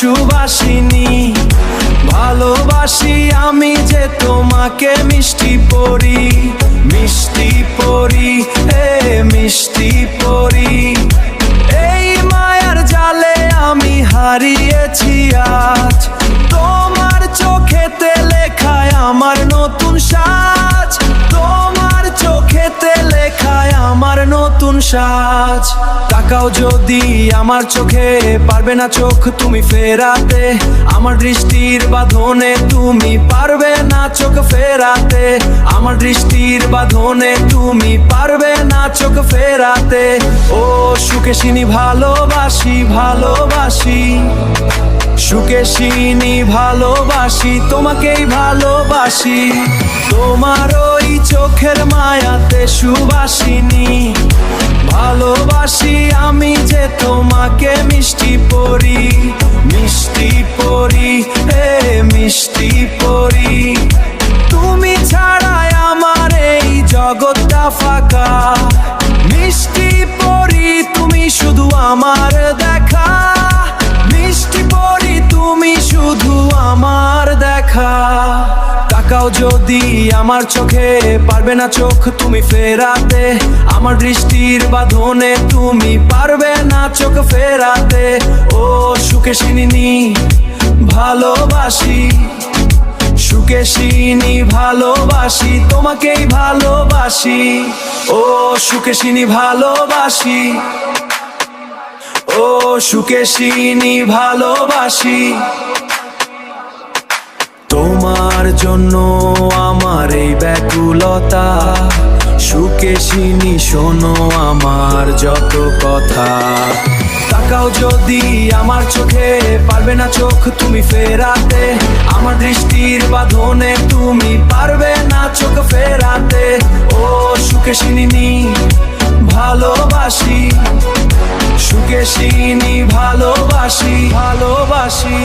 সুবাসিনী। ভালোবাসি আমি যে তোমাকে মিষ্টি পরি, মিষ্টি পরি, হে মিষ্টি পরি। এই মায়ার জালে আমি হারিয়েছি আজ, তোমার চোখেতে লেখায় আমার নতুন সাজ, তোমার চোখেতে লেখায় আমার নতুন সাজ। তাকাও যদি আমার চোখে, পারবে না চোখ তুমি ফেরাতে, আমার দৃষ্টির বাঁধনে তুমি পারবে না চোখ ফেরাতে, আমার দৃষ্টির বাঁধনে তুমি পারবে না চোখ ফেরাতে। ও সুকেশিনী ভালোবাসি, ভালোবাসি, সুকেশিনী ভালোবাসি, তোমাকেই ভালোবাসি। তোমার ওই চোখের মায়াতে সুবাসিনী। ভালোবাসি আমি যে তোমাকে মিষ্টি পরি, মিষ্টি পরি, হে মিষ্টি পরি। তুমি ছাড়াই আমার এই জগৎটা ফাঁকা, মিষ্টি পরি তুমি শুধু আমার দেখা, মিষ্টি পরি তুমি শুধু আমার দেখা। তাকাও যদি আমার চোখে, পারবে না চোখ তুমি ফেরাতে, আমার দৃষ্টির বাঁধনে তুমি পারবে না চোখ ফেরাতে। ও সুকেশিনী ভালোবাসি, সুকেশিনী ভালোবাসি, তোমাকেই ভালোবাসি। ও সুকেশিনী ভালোবাসি, ও সুকেশিনী ভালোবাসি। তোমার জন্য আমার এই ব্যাকুলতা, সুকেশিনী শোনো আমার যত কথা। তাকাও যদি আমার চোখে, পারবে না চোখ তুমি ফেরাতে, আমার দৃষ্টির বাঁধনে তুমি পারবে না চোখ ফেরাতে। ও সুকেশিনী ভালোবাসি, সুকেশিনী ভালোবাসি, ভালোবাসি।